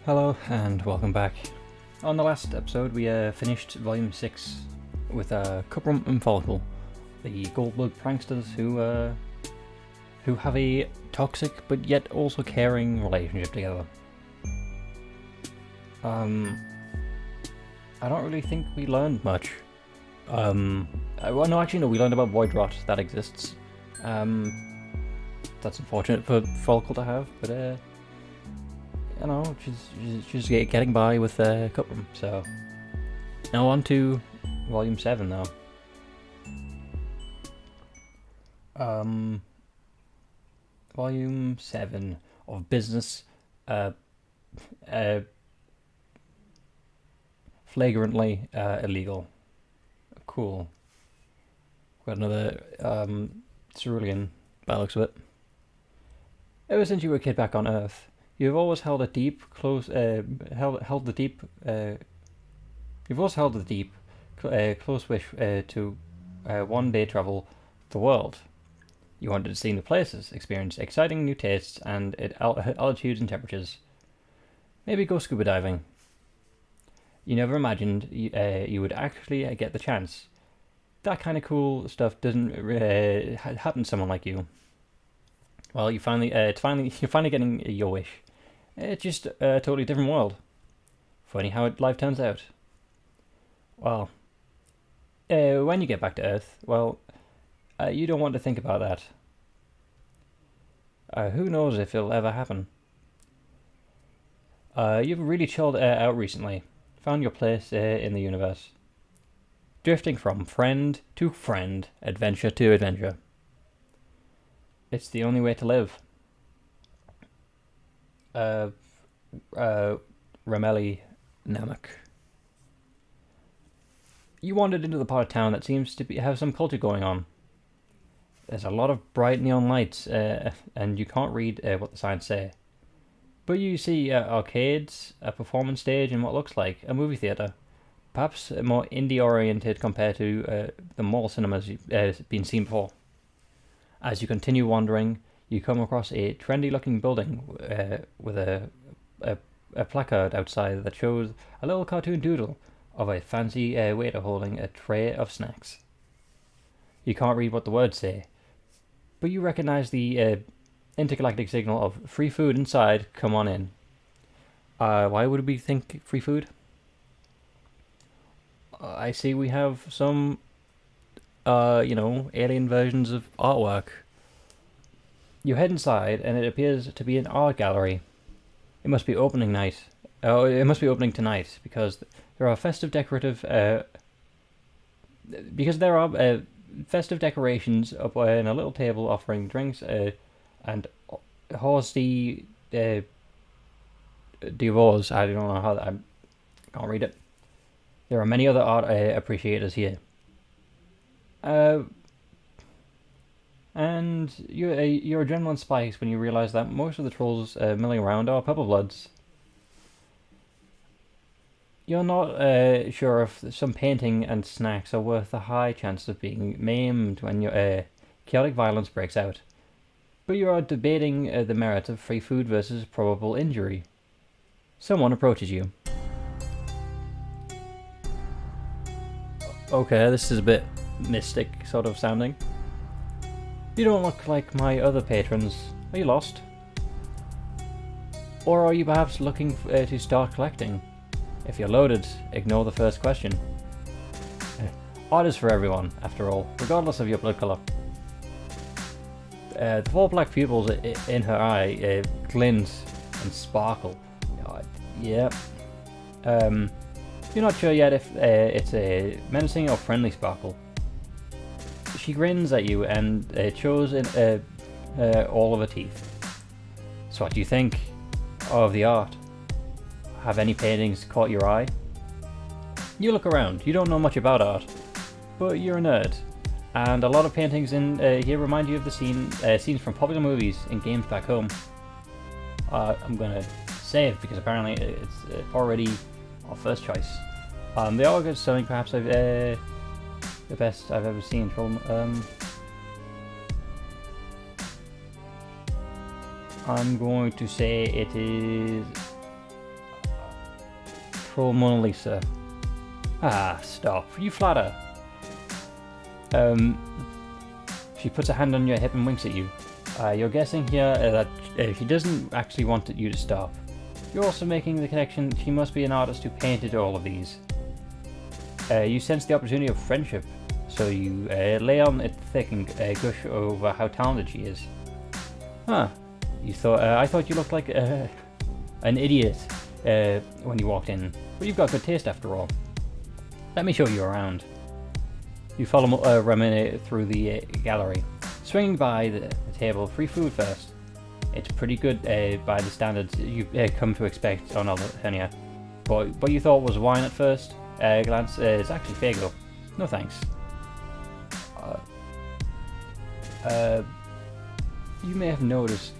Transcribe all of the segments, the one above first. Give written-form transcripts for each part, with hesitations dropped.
Hello and welcome back. On the last episode we finished Volume 6 with Cuprum and Follicle, the Goldblood pranksters who have a toxic but yet also caring relationship together. I don't really think we learned much. Well, no, actually no, we learned about void rot, that exists. That's unfortunate for Follicle to have, but you know, she's getting by with Cuprum. So now on to Volume 7 though. Volume 7 of Business Flagrantly Illegal. Cool. Got another cerulean by the looks of it. Ever since you were a kid back on Earth, you've always held a deep, close, held the deep, you've always held the deep, close wish to one day travel the world. You wanted to see new places, experience exciting new tastes and altitudes and temperatures. Maybe go scuba diving. You never imagined you would actually get the chance. That kind of cool stuff doesn't happen to someone like you. Well, you're finally getting your wish. It's just a totally different world. Funny how life turns out. Well, when you get back to Earth, well, you don't want to think about that. Who knows if it'll ever happen. You've really chilled out recently. Found your place in the universe. Drifting from friend to friend, adventure to adventure. It's the only way to live. Remele, Naamaq. You wandered into the part of town that seems to have some culture going on. There's a lot of bright neon lights, and you can't read what the signs say. But you see arcades, a performance stage, and what looks like a movie theatre. Perhaps more indie-oriented compared to the mall cinemas you've been seen before. As you continue wandering, you come across a trendy-looking building with a placard outside that shows a little cartoon doodle of a fancy waiter holding a tray of snacks. You can't read what the words say, but you recognize the intergalactic signal of free food inside, come on in. Why would we think free food? I see we have some alien versions of artwork. You head inside, and it appears to be an art gallery. It must be opening night. Oh, it must be opening tonight because there are festive decorative. Because there are festive decorations up on a little table offering drinks and horsey divorce. I don't know how that. I can't read it. There are many other art appreciators here. And your adrenaline spikes when you realize that most of the trolls milling around are purple-bloods. You're not sure if some painting and snacks are worth the high chance of being maimed when your chaotic violence breaks out. But you are debating the merits of free food versus probable injury. Someone approaches you. Okay, this is a bit mystic sort of sounding. You don't look like my other patrons. Are you lost? Or are you perhaps looking to start collecting? If you're loaded, ignore the first question. Art is for everyone, after all, regardless of your blood colour. The 4 black pupils in her eye glint and sparkle. Yeah. You're not sure yet if it's a menacing or friendly sparkle. She grins at you and shows all of her teeth. So what do you think of the art? Have any paintings caught your eye? You look around. You don't know much about art, but you're a nerd. And a lot of paintings in here remind you of the scenes from popular movies and games back home. I'm gonna save because apparently it's already our first choice. The artwork is something perhaps the best I've ever seen from. I'm going to say it is troll Mona Lisa. Ah, stop. You flatter. She puts a hand on your hip and winks at you. You're guessing here that she doesn't actually want you to stop. You're also making the connection she must be an artist who painted all of these. You sense the opportunity of friendship, so you lay on it thick and gush over how talented she is. Huh. I thought you looked like an idiot when you walked in, but you've got good taste after all. Let me show you around. You follow Remele through the gallery, swinging by the table. Free food first. It's pretty good by the standards you come to expect on Alternia. But you thought was wine at first glance. It's actually Fago. No thanks. You may have noticed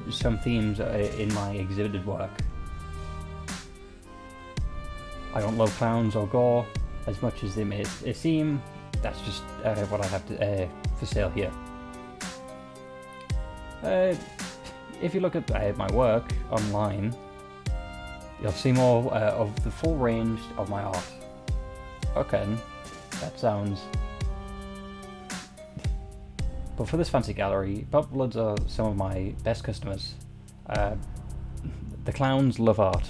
some themes in my exhibited work. I don't love clowns or gore as much as they may seem. That's just what I have to for sale here. If you look at my work online, you'll see more of the full range of my art. Okay, that sounds... But for this fancy gallery, Pop-Bloods are some of my best customers. The clowns love art.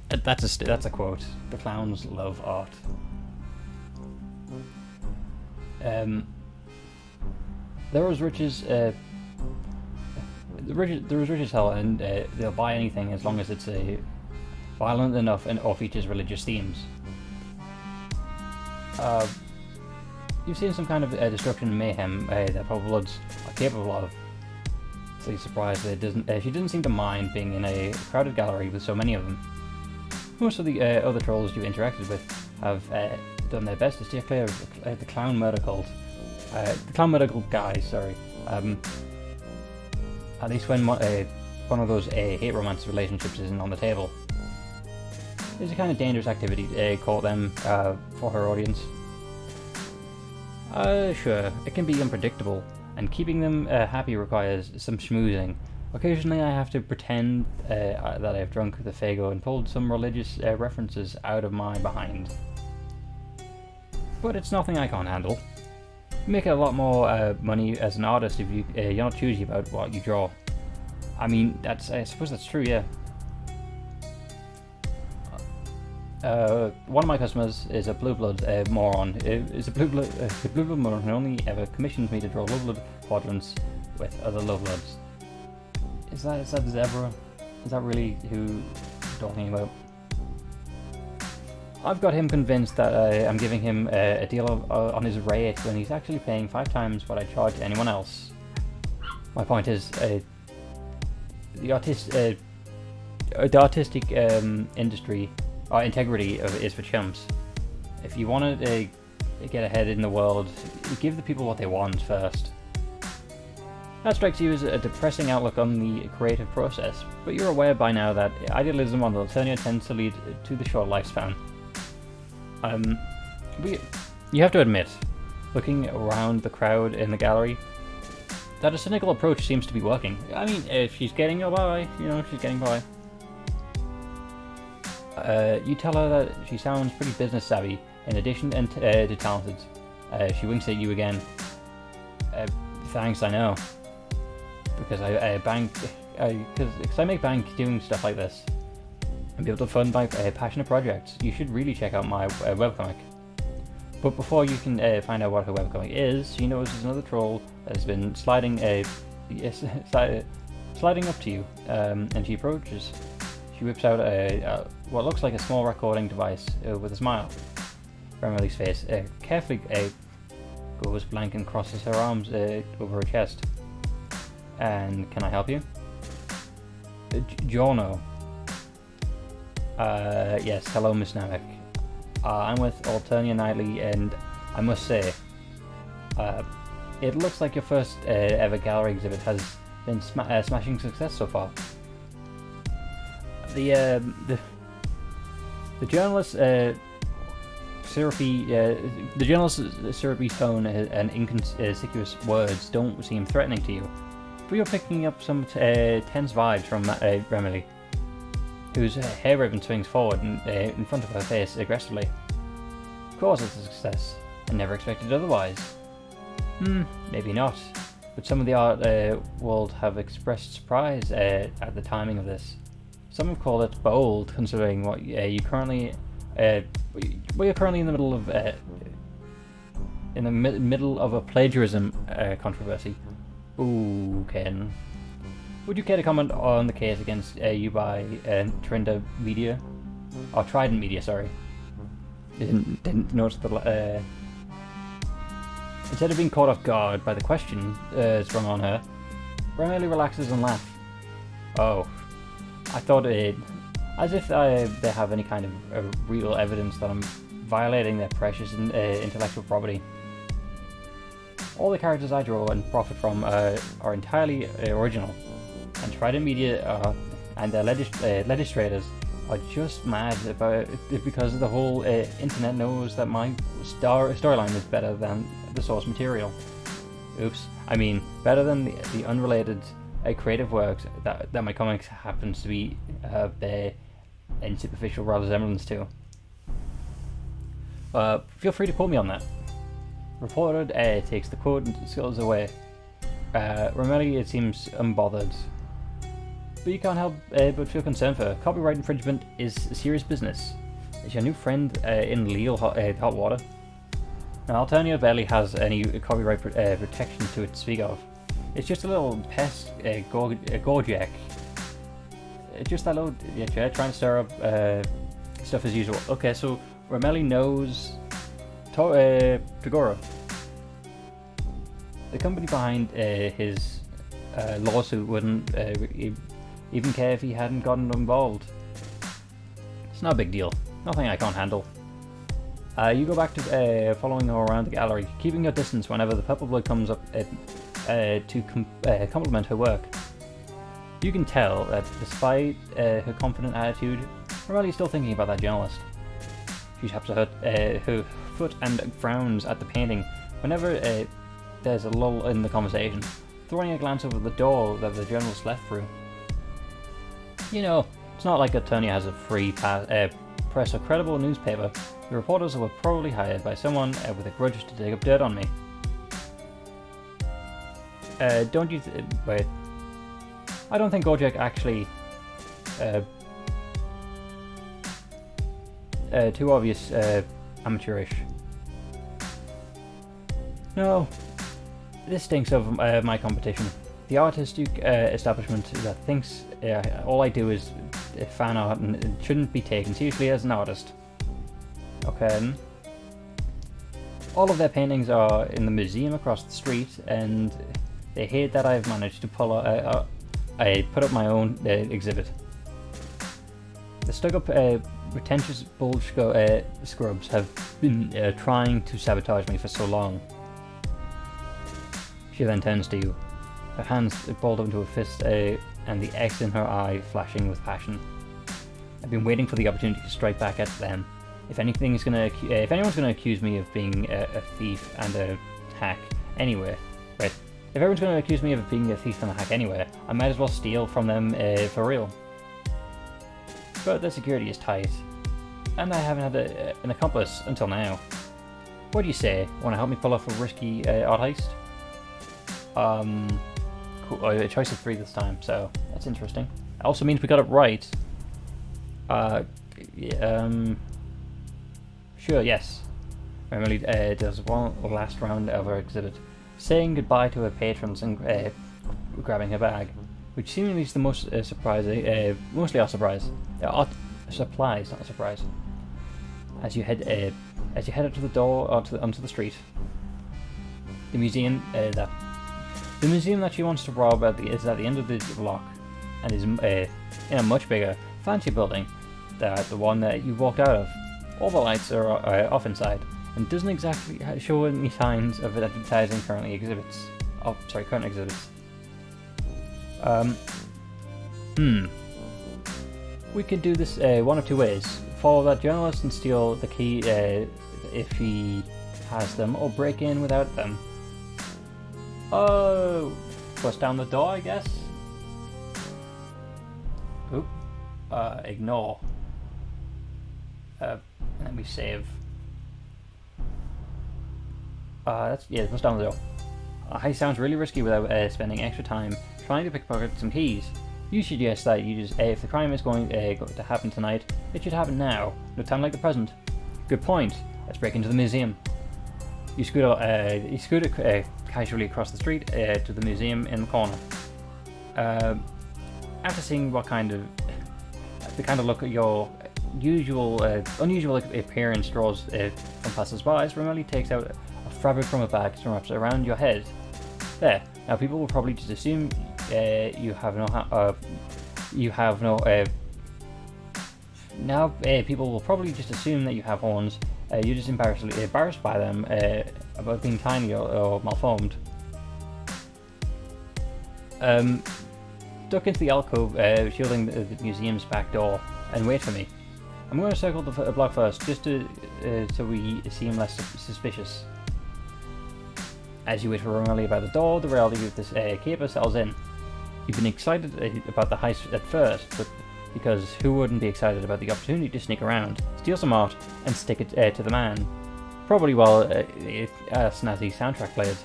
That's a quote. The clowns love art. They're as rich as hell, and they'll buy anything as long as it's violent enough or features religious themes. You've seen some kind of destruction and mayhem that Pop-Bloods are capable of. So you're surprised that she doesn't seem to mind being in a crowded gallery with so many of them. Most of the other trolls you interacted with have done their best to steer clear of the clown murder cult. The clown murder cult guys, sorry. At least when one of those hate romance relationships isn't on the table. It's a kind of dangerous activity to call them for her audience. Sure, it can be unpredictable, and keeping them happy requires some schmoozing. Occasionally I have to pretend that I've drunk the Fago and pulled some religious references out of my behind. But it's nothing I can't handle. You make a lot more money as an artist if you're not choosy about what you draw. I mean, I suppose that's true, yeah. One of my customers is a blue blood moron. Is a blue blood moron who only ever commissions me to draw low blood quadrants with other low bloods. Is that Zebra? Is that really who you're talking about? I've got him convinced that I'm giving him a deal on his rate when he's actually paying 5 times what I charge anyone else. My point is, the artistic industry, integrity is for chumps. If you want to get ahead in the world, give the people what they want first. That strikes you as a depressing outlook on the creative process, but you're aware by now that idealism on the Alternia tends to lead to the short lifespan. You have to admit, looking around the crowd in the gallery, that a cynical approach seems to be working. I mean, if she's getting by, she's getting by. You tell her that she sounds pretty business savvy, in addition to talented. She winks at you again. Thanks, I know. Because I make bank doing stuff like this. And be able to fund my passionate projects. You should really check out my webcomic. But before you can find out what her webcomic is, she notices another troll that has been sliding up to you, and she approaches. She whips out what looks like a small recording device with a smile. Remele's face carefully goes blank and crosses her arms over her chest. And can I help you? Giorno. Yes, hello Miss Naamaq. I'm with Alternia Nightly, and I must say, it looks like your first ever gallery exhibit has been smashing success so far. The journalist's syrupy tone and inconspicuous words don't seem threatening to you, but you're picking up some tense vibes from Remele. whose hair ribbon swings forward in front of her face aggressively. Of course it's a success. I never expected otherwise. Maybe not. But some of the art world have expressed surprise at the timing of this. Some have called it bold, considering what you're currently in the middle of middle of a plagiarism controversy. Ooh, Ken. Would you care to comment on the case against you by Trident Media? Oh, Trident Media, sorry. Didn't notice the. Instead of being caught off guard by the question sprung on her, Remele relaxes and laughs. Oh, I thought as if they have any kind of real evidence that I'm violating their precious intellectual property. All the characters I draw and profit from are entirely original, and Trident Media and their legislators are just mad about it because the whole internet knows that my storyline is better than the source material. Oops. I mean, better than the unrelated creative works that my comics happens to be there in superficial resemblance to. Feel free to quote me on that. Reporter takes the quote and scuttles away. Remele, it seems unbothered. But you can't help but feel concerned for her. Copyright infringement is serious business. Is your new friend in legal hot water? Now, Alternia barely has any copyright protection to it to speak of. It's just a little pest, Gorjek. Just that little trying to stir up stuff as usual. Okay, so Remele knows Tagora. The company behind his lawsuit wouldn't even care if he hadn't gotten involved. It's not a big deal. Nothing I can't handle. You go back to following her around the gallery, keeping your distance whenever the purple blood comes up to compliment her work. You can tell that despite her confident attitude, Remele's still thinking about that journalist. She taps her foot and frowns at the painting whenever there's a lull in the conversation, throwing a glance over the door that the journalist left through. You know, it's not like Alternia has a free press or credible newspaper. The reporters were probably hired by someone with a grudge to dig up dirt on me. Don't you wait. I don't think Gorjek actually too obvious amateurish. No, this stinks of my competition. The artistic establishment that thinks all I do is fan art and shouldn't be taken seriously as an artist. Okay. All of their paintings are in the museum across the street, and they hate that I've managed to put up my own exhibit. The stuck-up, pretentious bulge scrubs have been trying to sabotage me for so long. She then turns to you, her hands balled up into a fist, and the X in her eye flashing with passion. I've been waiting for the opportunity to strike back at them. If anyone's gonna accuse me of being a thief and a hack anywhere, if everyone's gonna accuse me of being a thief and a hack anywhere, I might as well steal from them for real. But their security is tight, and I haven't had an accomplice until now. What do you say? Want to help me pull off a risky art heist? Cool. A choice of 3 this time, so that's interesting. It also means we got it right. Sure, yes. Remele does one last round of her exhibit, saying goodbye to her patrons and grabbing her bag, which seemingly is the most surprising, mostly our surprise. Supplies, not a surprise. As you head up to the door onto the street, the museum that she wants to rob is at the end of the block, and is in a much bigger, fancier building than the one that you walked out of. All the lights are off inside, and doesn't exactly show any signs of advertising current exhibits. We could do this one of 2 ways. Follow that journalist and steal the key if he has them, or break in without them. Oh, bust down the door, I guess. Oop. ignore. Let me save. What's down the door? Heist sounds really risky without spending extra time trying to pickpocket some keys. You suggest that you just, if the crime is going to happen tonight, it should happen now. No time like the present. Good point. Let's break into the museum. You scoot casually across the street to the museum in the corner. After seeing the kind of look at your unusual appearance draws from passers-by, Remele takes out a fabric from a bag and wraps it around your head. There. Now people will probably just assume you have no people will probably just assume that you have horns. You're just embarrassed by them about being tiny or malformed. Duck into the alcove shielding the museum's back door and wait for me. I'm going to circle the block first, just so we seem less suspicious. As you wait for Remele by the door, the reality of this caper settles in. You've been excited about the heist at first, but because who wouldn't be excited about the opportunity to sneak around, steal some art, and stick it to the man? Probably while a snazzy soundtrack played.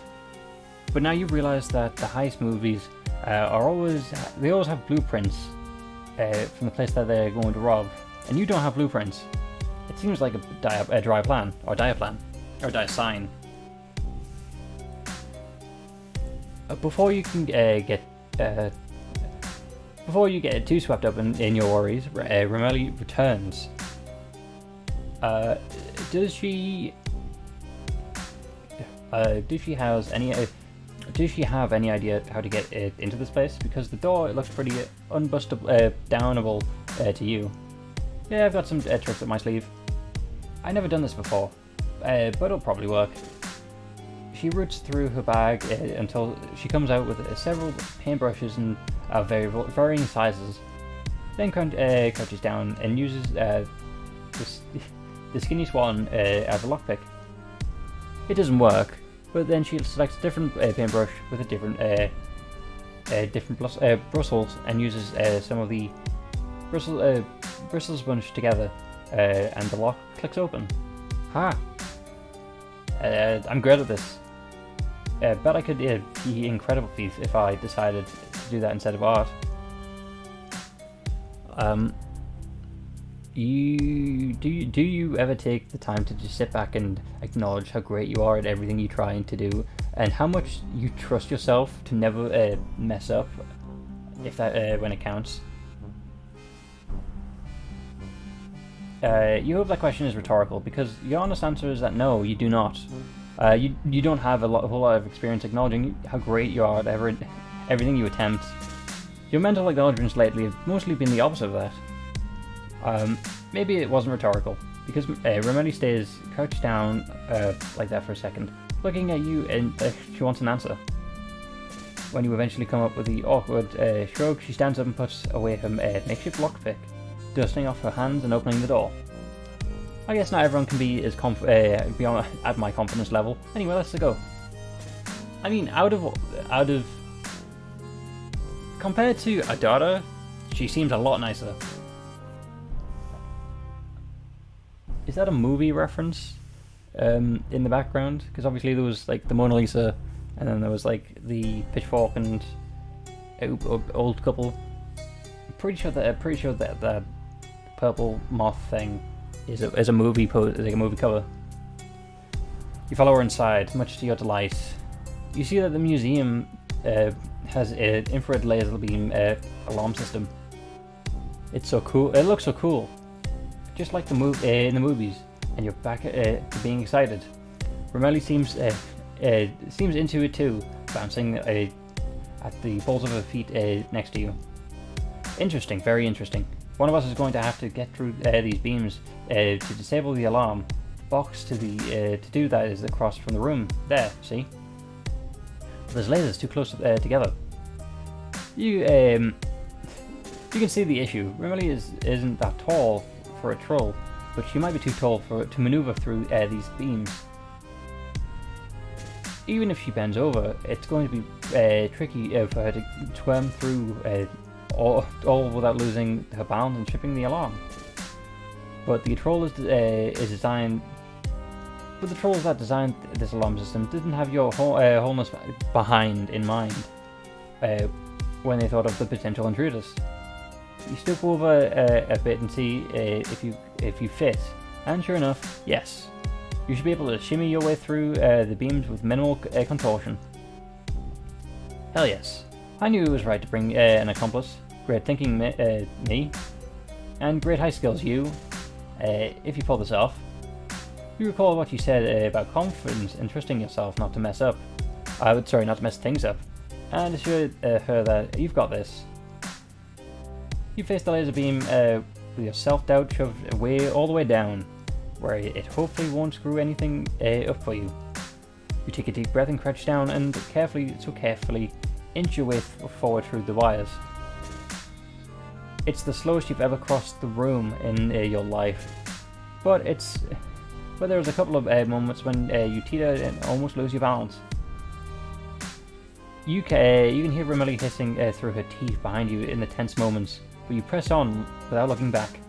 But now you realise that the heist movies always have blueprints from the place that they're going to rob, and you don't have blueprints. It seems like a dry plan, or dire sign. Before you get too swept up in your worries, Remele returns. Does she have any idea how to get it into this place? Because the door, it looks pretty downable to you. Yeah, I've got some tricks up my sleeve. I've never done this before, but it'll probably work. She roots through her bag until she comes out with several paintbrushes and varying sizes. Then crouches down and uses the skinny swan as a lockpick. It doesn't work, but then she selects a different paintbrush with a different bristles and uses some of the bristles bunched together, and the lock clicks open. Ha! I'm great at this. Bet I could be incredible thief if I decided to do that instead of art. Do you ever take the time to just sit back and acknowledge how great you are at everything you try to do, and how much you trust yourself to never mess up, if that when it counts? You hope that question is rhetorical, because your honest answer is that no, you do not. You don't have a whole lot of experience acknowledging how great you are at everything you attempt. Your mental acknowledgements lately have mostly been the opposite of that. Maybe it wasn't rhetorical, because Remele stays crouched down like that for a second, looking at you, and she wants an answer. When you eventually come up with the awkward shrug, she stands up and puts away her makeshift lockpick, dusting off her hands and opening the door. I guess not everyone can be as at my confidence level. Anyway, let's go. I mean, out of compared to Adara, she seems a lot nicer. Is that a movie reference in the background? Because obviously there was like the Mona Lisa, and then there was like the pitchfork and old couple. I'm pretty sure that the purple moth thing is a movie like a movie cover. You follow her inside, much to your delight. You see that the museum has an infrared laser beam alarm system. It's so cool. It looks so cool, just like in the movies. And you're back to being excited. Remele seems into it too, bouncing at the balls of her feet next to you. Interesting, very interesting. One of us is going to have to get through these beams to disable the alarm. The box to do that is across from the room. There, see? There's lasers too close together. You can see the issue. Remele isn't that tall for a troll, but she might be too tall to maneuver through these beams. Even if she bends over, it's going to be tricky for her to swim through all without losing her balance and tripping the alarm. But the trolls that designed this alarm system didn't have your wholeness behind in mind when they thought of the potential intruders. You stoop over a bit and see if you fit, and sure enough, yes. You should be able to shimmy your way through the beams with minimal contortion. Hell yes. I knew it was right to bring an accomplice. Great thinking, me. And great high skills, you. If you pull this off. You recall what you said about confidence and trusting yourself not to mess up. Not to mess things up. And assure her that you've got this. You face the laser beam with your self-doubt shoved all the way down, where it hopefully won't screw anything up for you. You take a deep breath and crouch down and carefully inch your way forward through the wires. It's the slowest you've ever crossed the room in your life, but there's a couple of moments when you teeter and almost lose your balance. You can hear Remele hissing through her teeth behind you in the tense moments, but you press on without looking back.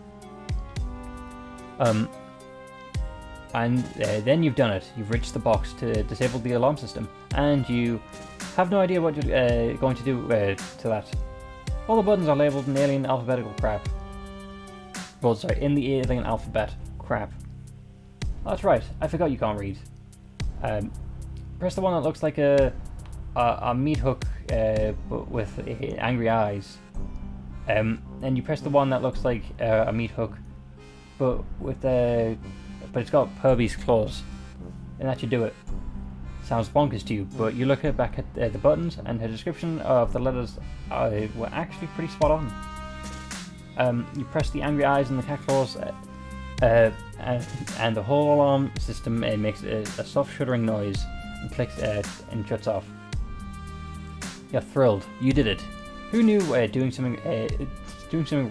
And then you've done it. You've reached the box to disable the alarm system, and you have no idea what you're going to do to that. All the buttons are labelled in alien alphabetical crap. In the alien alphabet crap. Oh, that's right, I forgot you can't read. Press the one that looks like a meat hook, but with angry eyes. And you press the one that looks like a meat hook, but it's got Herbie's claws, and that should do it. Sounds bonkers to you, but you look back at the buttons, and her description of the letters were actually pretty spot on. You press the angry eyes and the cat claws, and the whole alarm system makes a soft shuddering noise and clicks and shuts off. You're thrilled. You did it. Who knew doing something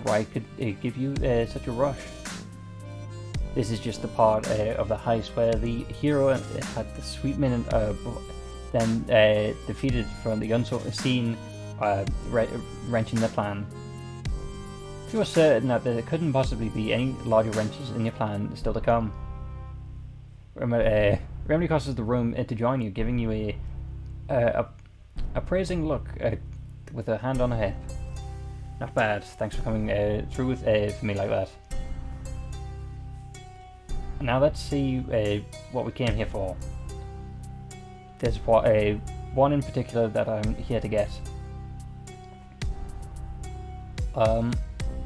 right could give you such a rush? This is just the part of the heist where the hero had the sweet minute, then defeated from the unseen wrenching the plan. You were certain that there couldn't possibly be any larger wrenches in your plan still to come. Remele crosses the room to join you, giving you a praising look with her hand on her hip. Not bad. Thanks for coming through with for me like that. Now let's see what we came here for. There's one in particular that I'm here to get.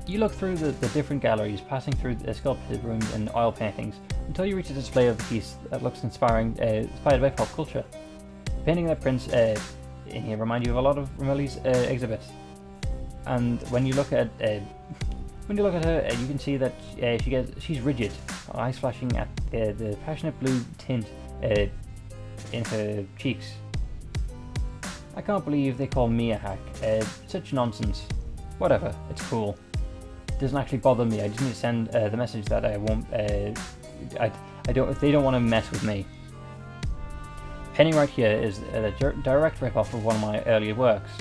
You look through the different galleries, passing through the sculpted rooms and oil paintings, until you reach a display of the piece that looks inspired by pop culture. The painting that prints in here remind you of a lot of Remele's exhibits. And when you look at her, you can see that she's rigid, eyes flashing at the passionate blue tint in her cheeks. I can't believe they call me a hack. Such nonsense. Whatever, it's cool. It doesn't actually bother me. I just need to send the message that I won't. If they don't want to mess with me. Painting right here is a direct rip-off of one of my earlier works.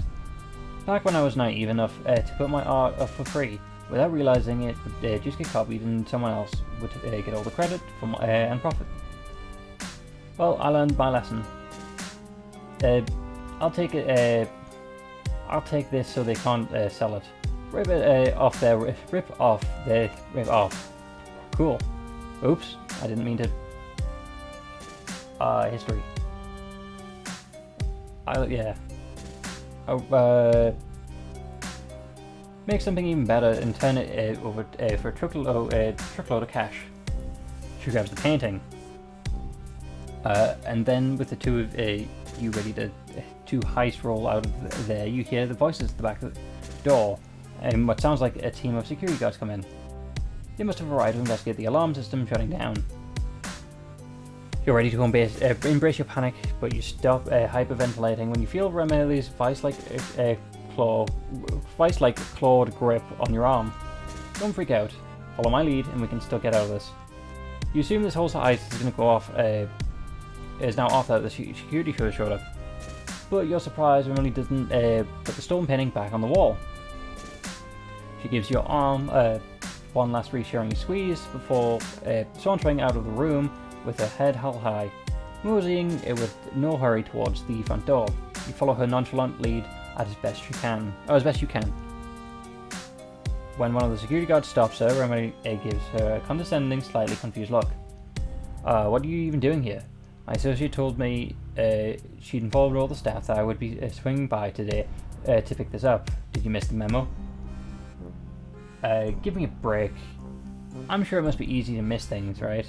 Back when I was naive enough to put my art up for free, without realizing it would just get copied and someone else would get all the credit and profit. Well, I learned my lesson. I'll take this so they can't sell it. Rip off. Cool. Oops, I didn't mean to. History. Make something even better and turn it over for a truckload of cash. She grabs the painting. And then with the two of you ready to heist roll out of there, you hear the voices at the back of the door, and what sounds like a team of security guards come in. They must have arrived to investigate the alarm system shutting down. You're ready to embrace your panic, but you stop hyperventilating when you feel Remele's vice-like clawed grip on your arm. Don't freak out. Follow my lead, and we can still get out of this. You assume this whole heist is going to go off. Is now off that the security show showed up, but you're surprised Remele doesn't put the stolen painting back on the wall. She gives your arm one last reassuring squeeze before sauntering out of the room with her head held high, moseying with no hurry towards the front door. You follow her nonchalant lead as best you can. When one of the security guards stops her, Remele gives her a condescending, slightly confused look. What are you even doing here? My associate told me she'd informed all the staff that I would be swinging by today to pick this up. Did you miss the memo? Give me a break. I'm sure it must be easy to miss things, right?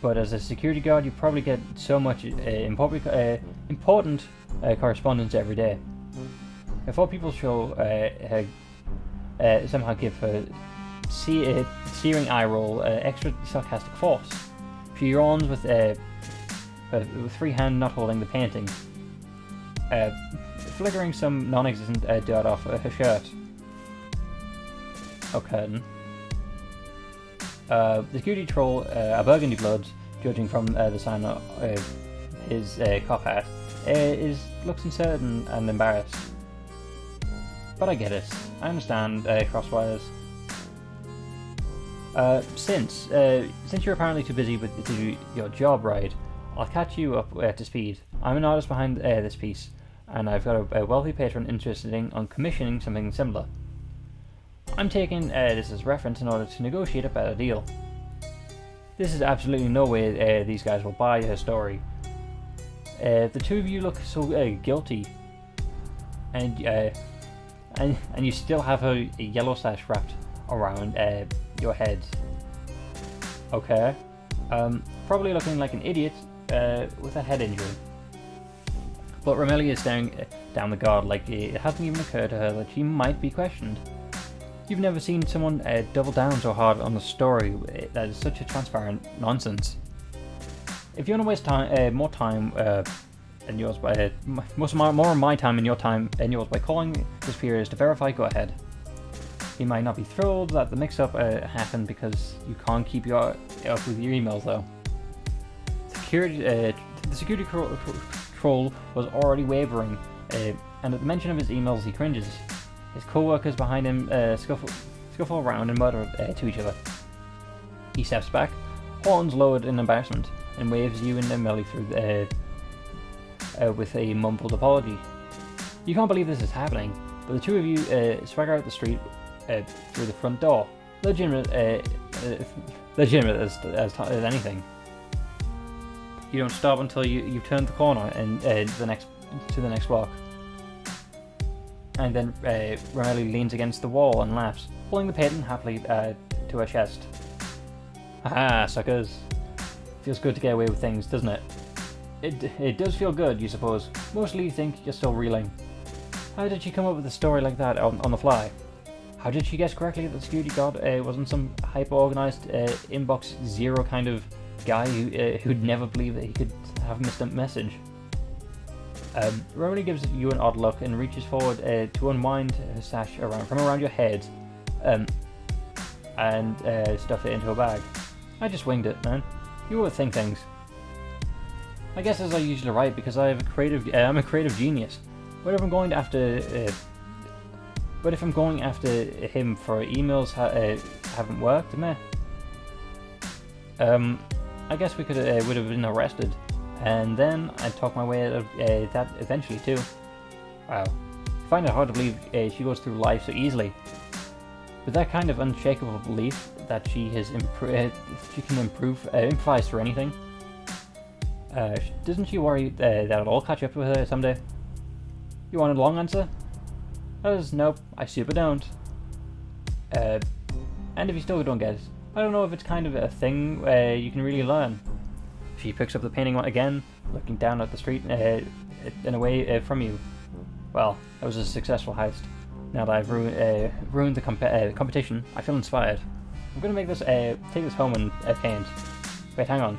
But as a security guard, you probably get so much important correspondence every day. I thought people should somehow give her searing eye roll extra sarcastic force. She yawns with free hand not holding the painting, flickering some non-existent dirt off her shirt. Okay. The security troll, a burgundy blood, judging from the sign of his cop hat, looks uncertain and embarrassed. But I get it. I understand, Crosswires. Since you're apparently too busy to do your job right, I'll catch you up to speed. I'm an artist behind this piece, and I've got a wealthy patron interested in commissioning something similar. I'm taking this as reference in order to negotiate a better deal. This is absolutely no way these guys will buy her story. The two of you look so guilty, and you still have a yellow sash wrapped around your head. Okay. Probably looking like an idiot with a head injury. But Remele is staring down the guard like it hasn't even occurred to her that she might be questioned. You've never seen someone double down so hard on the story that is such a transparent nonsense. If you want to waste more time and yours by more of my time and your time and yours by calling the superiors to verify, go ahead. He might not be thrilled that the mix-up happened because you can't keep up with your emails though. The security troll was already wavering, and at the mention of his emails he cringes. His co-workers behind him scuffle around and mutter to each other. He steps back, horns lowered in embarrassment, and waves you and Remele through with a mumbled apology. You can't believe this is happening, but the two of you swagger out the street through the front door, legitimate as anything. You don't stop until you've turned the corner and to the next block. And then Remele leans against the wall and laughs, pulling the painting happily to her chest. Haha, suckers. Feels good to get away with things, doesn't it? It does feel good, you suppose. Mostly you think you're still reeling. How did she come up with a story like that on the fly? How did she guess correctly that the security guard wasn't some hyper-organized inbox zero kind of guy who'd never believe that he could have missed a message? Remele gives you an odd look and reaches forward to unwind her sash from around your head and stuff it into her bag. I just winged it, man. You overthink things. I guess as I usually write because I'm a creative genius. But if I'm going after him for emails haven't worked, meh. I guess would have been arrested, and then I'd talk my way out of that eventually too. Wow, I find it hard to believe she goes through life so easily. With that kind of unshakable belief that she can improvise for anything. Doesn't she worry that it'll all catch up with her someday? You want a long answer? That is nope, I super don't. And if you still don't get it, I don't know if it's kind of a thing you can really learn. She picks up the painting again, looking down at the street and away from you. Well, that was a successful heist. Now that I've ruined the competition, I feel inspired. I'm gonna make this take this home and paint. Wait, hang on.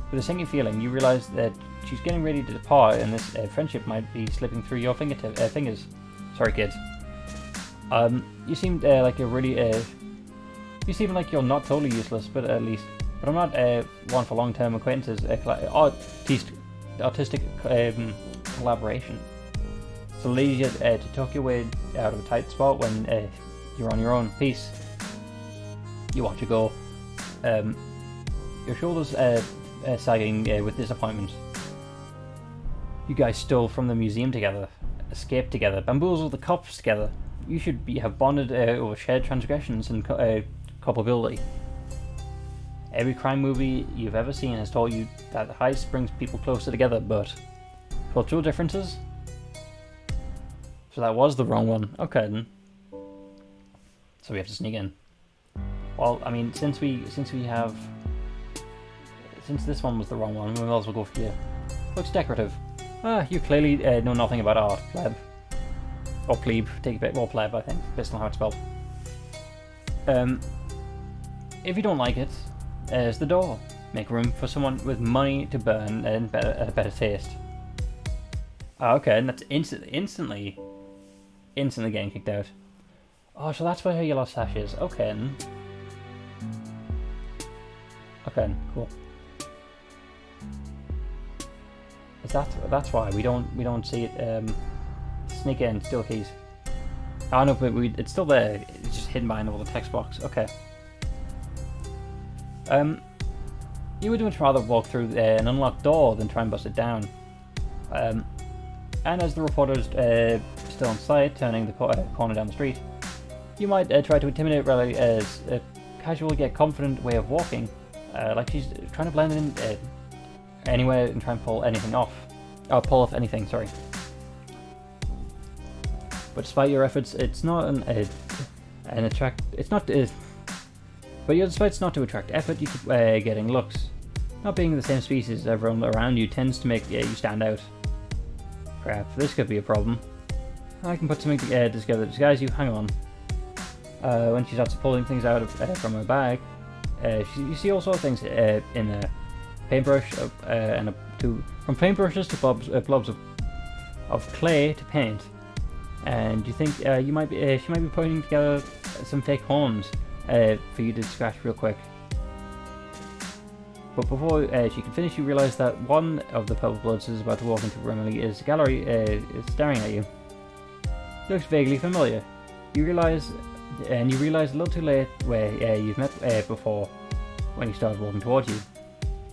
With a sinking feeling, you realize that she's getting ready to depart, and this friendship might be slipping through your fingers. Sorry, kids. You seem like you're really. You seem like you're not totally useless, but I'm not one for long-term acquaintances. Artistic collaboration. So leads you to talk your way out of a tight spot when You're on your own. Peace. You watch it go. Your shoulders sagging with disappointment. You guys stole from the museum together, escaped together, bamboozled the cops together. You should have bonded over shared transgressions and culpability. Every crime movie you've ever seen has told you that heist brings people closer together, but cultural differences? So that was the wrong one. Okay then. So we have to sneak in. Well, I mean, since this one was the wrong one, we might as well go for you. Looks decorative. Ah, you clearly know nothing about art, pleb. Or plebe. Take a bit more pleb, I think, based on how it's spelled. If you don't like it, there's the door. Make room for someone with money to burn and a better taste. Ah, okay, and that's instantly getting kicked out. Oh, so that's where her yellow sash is. Okay. Okay, cool. Is that's why we don't see it? Sneak in, steal keys. Oh no, but it's still there. It's just hidden behind all the text box. Okay. You would much rather walk through an unlocked door than try and bust it down. And as the reporter's still on site, turning the corner down the street, you might try to intimidate Remele as a casual yet confident way of walking, like she's trying to blend in anywhere and try and pull anything off. Pull off anything, sorry. But despite your efforts, it's not but your despite it's not to attract effort, you keep getting looks. Not being the same species as everyone around you tends to make you stand out. Crap, this could be a problem. I can put something together to disguise you. Hang on. When she starts pulling things out from her bag, you see all sorts of things in a paintbrush from paintbrushes to blobs of clay to paint. And you think she might be putting together some fake horns for you to scratch real quick. But before she can finish, you realise that one of the purple bloods is about to walk into Remele's gallery is staring at you. Looks vaguely familiar. You realise a little too late where you've met before when he started walking towards you.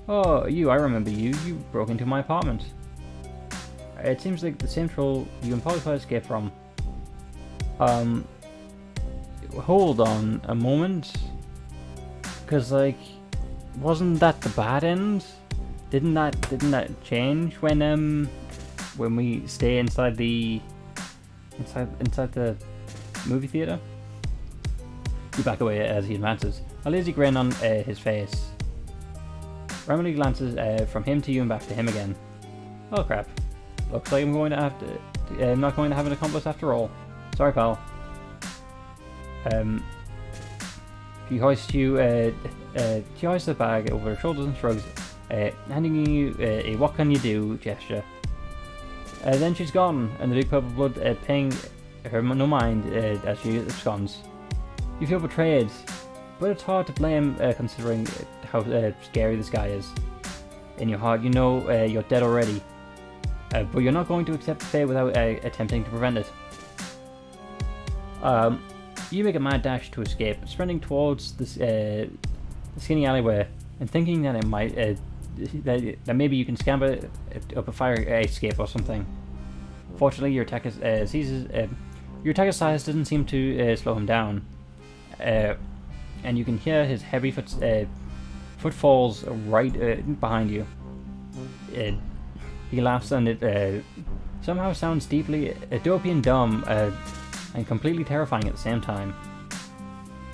Oh, I remember you. You broke into my apartment. It seems like the same troll you and Polyfly escaped from. Hold on a moment. Because, like, wasn't that the bad end? Didn't that change when we stay inside the movie theater? You back away as he advances, a lazy grin on his face. Remele glances from him to you and back to him again. Oh crap! Looks like I'm not going to have an accomplice after all. Sorry, pal. She hoists the bag over her shoulders and shrugs, handing you a "what can you do" gesture. Then she's gone, and the big purple blood paying her no mind as she absconds. You feel betrayed, but it's hard to blame considering how scary this guy is. In your heart, you know you're dead already, but you're not going to accept fate without attempting to prevent it. You make a mad dash to escape, sprinting towards the skinny alleyway, and thinking that it might that maybe you can scamper up a fire escape or something. Fortunately, your attacker's size doesn't seem to slow him down, and you can hear his heavy footfalls right behind you. He laughs, and it somehow sounds deeply Utopian dumb and completely terrifying at the same time.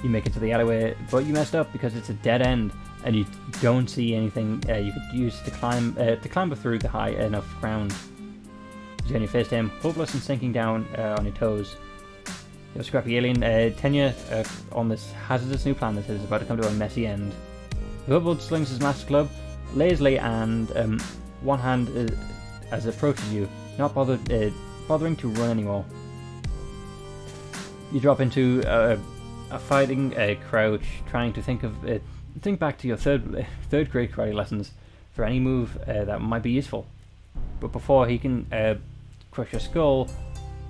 You make it to the alleyway, but you messed up because it's a dead end, and you don't see anything you could use to clamber through the high enough ground. You turn your face to him, hopeless and sinking down on your toes. Your scrappy alien tenure on this hazardous new planet is about to come to a messy end. The Hubble slings his master club lazily and one hand as it approaches you, not bothering to run anymore. You drop into a fighting crouch, trying to think back to your third grade karate lessons for any move that might be useful. But before he can crush your skull,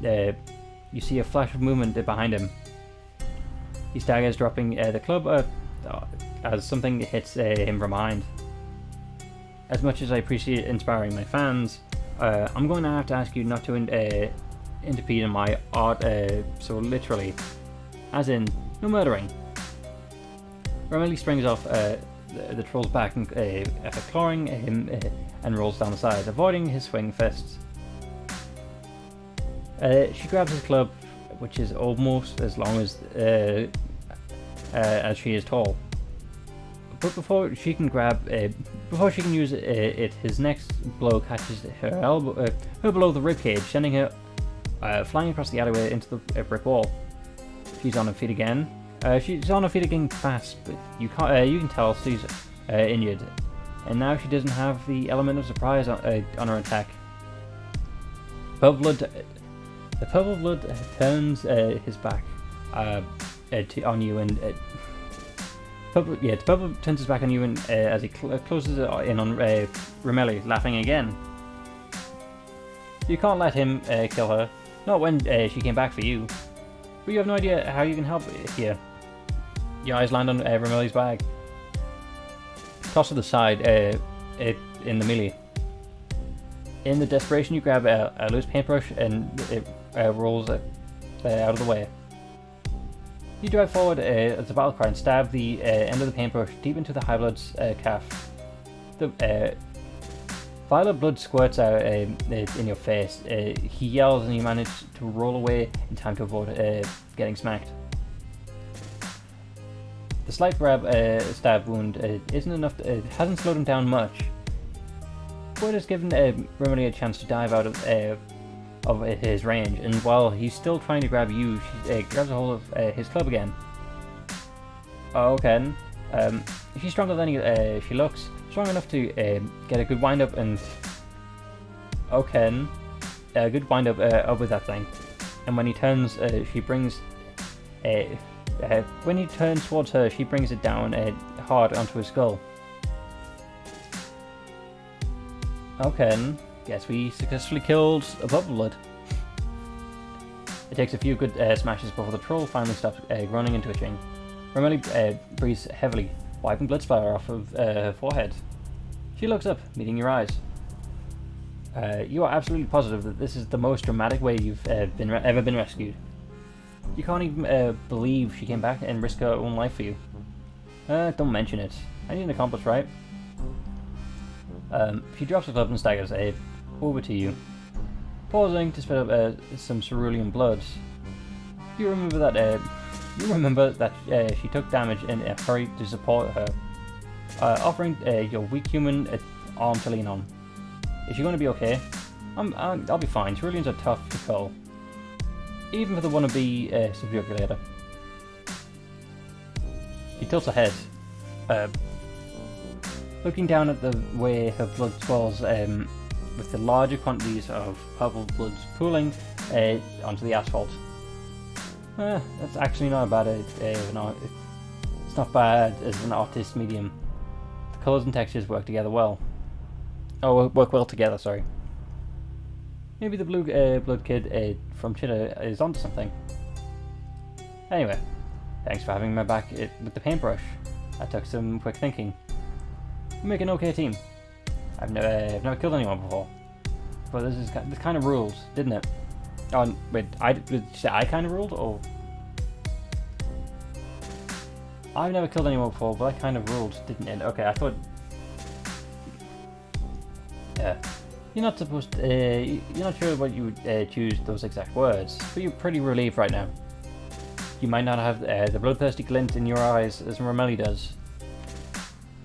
you see a flash of movement behind him. He staggers, dropping the club as something hits him from behind. As much as I appreciate inspiring my fans, I'm going to have to ask you not to interpede in my art, so literally. As in, no murdering. Remele springs off the troll's back, clawing him and rolls down the side, avoiding his swinging fists. She grabs his club, which is almost as long as she is tall. But before she can use it, his next blow catches her below the ribcage, sending her flying across the alleyway into the brick wall. She's on her feet again. She's on her feet again fast, but you can tell she's injured, and now she doesn't have the element of surprise on her attack. The purple blood turns his back on you, and the purple turns his back on you, and as he closes in on Remele, laughing again. You can't let him kill her, not when she came back for you. But you have no idea how you can help here. Your eyes land on Remele's bag. Toss to the side in the melee. In the desperation, you grab a loose paintbrush and it rolls out of the way. You drive forward as the battle cry and stab the end of the paintbrush deep into the High Blood's calf. The violet blood squirts out in your face. He yells and you manage to roll away in time to avoid getting smacked. The slight stab wound isn't enough. It hasn't slowed him down much. But it's given Remele a chance to dive out of his range, and while he's still trying to grab you, she grabs a hold of his club again. Oh, okay. She's stronger than she looks. Strong enough to get a good wind up and... Okay. A good wind up with that thing. And when he turns, she brings... when he turns towards her, she brings it down hard onto his skull. Okay, guess we successfully killed a purple blood. It takes a few good smashes before the troll finally stops groaning and twitching. Remele breathes heavily, wiping blood splatter off of her forehead. She looks up, meeting your eyes. You are absolutely positive that this is the most dramatic way you've ever been rescued. You can't even believe she came back and risked her own life for you. Don't mention it. I need an accomplice, right? She drops the club and staggers over to you, pausing to spit up some cerulean blood. You remember that she took damage in a hurry to support her, offering your weak human arm to lean on. Is she going to be okay? I'll be fine. Ceruleans are tough to kill, even for the wannabe subjugulator. She tilts her head, looking down at the way her blood swells, with the larger quantities of purple blood pooling onto the asphalt. That's actually not a bad it's not bad as an artist's medium. The colours and textures work together well. Oh, work well together, sorry. Maybe the blue blood kid from Chile is onto something. Anyway, thanks for having my back with the paintbrush. I took some quick thinking. We make an okay team. I've never killed anyone before, but this kind of rules, didn't it? Oh wait, did you say I kind of ruled, or I've never killed anyone before, but I kind of ruled, didn't it? Okay, I thought. Yeah, you're not supposed to. You're not sure what you would choose those exact words, but you're pretty relieved right now. You might not have the bloodthirsty glint in your eyes as Remele does,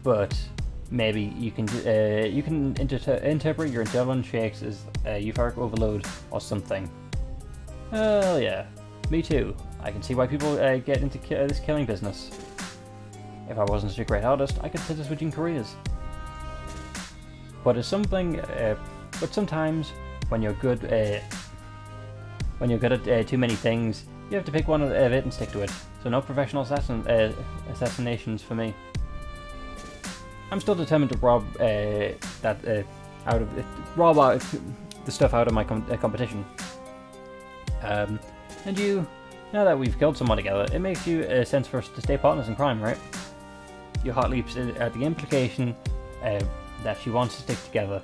but maybe you can interpret your adrenaline shakes as euphoric overload or something. Well, yeah, me too. I can see why people get into this killing business. If I wasn't such a great artist, I could consider switching careers. But it's something. But sometimes, when you're good at too many things, you have to pick one of it and stick to it. So no professional assassinations for me. I'm still determined to rob the stuff out of my competition. And Now that we've killed someone together, it makes you a sense for us to stay partners in crime, right? Your heart leaps at the implication that she wants to stick together.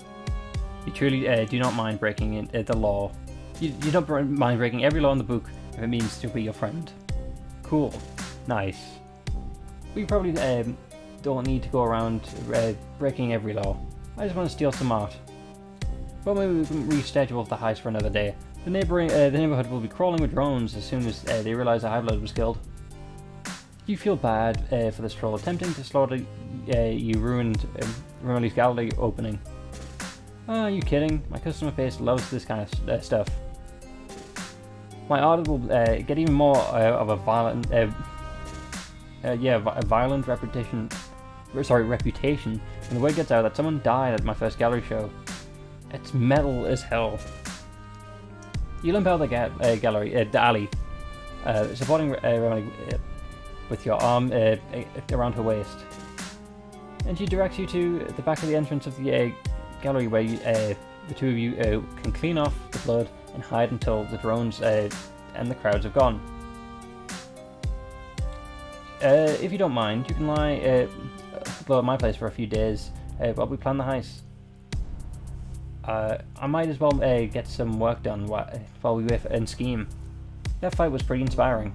You truly do not mind breaking the law. You don't mind breaking every law in the book if it means to be your friend. Cool. Nice. We probably don't need to go around breaking every law. I just want to steal some art. Well, maybe we can reschedule the heist for another day. The neighborhood will be crawling with drones as soon as they realize a Highblood was killed. You feel bad for this troll attempting to slaughter you ruined Remele's gallery opening. Are you kidding? My customer base loves this kind of stuff. My art will get even more of a violent, violent reputation. Reputation when the word gets out that someone died at my first gallery show. It's metal as hell. You limp out of the gallery, the alley, supporting Remele with your arm around her waist, and she directs you to the back of the entrance of the gallery where the two of you can clean off the blood and hide until the drones and the crowds have gone. If you don't mind, you can lie low at my place for a few days while we plan the heist. I might as well get some work done while we wait and scheme. That fight was pretty inspiring.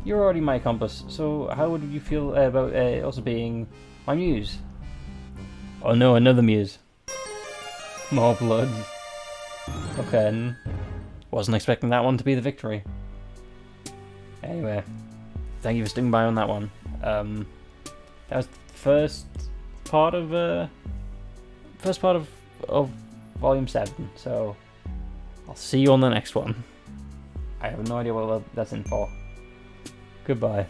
You're already my accomplice, so how would you feel about also being my muse? Oh no, another muse. More blood. Okay, wasn't expecting that one to be the victory. Anyway, thank you for sticking by on that one. That was the first part of Volume 7, so I'll see you on the next one. I have no idea what that's in for. Goodbye.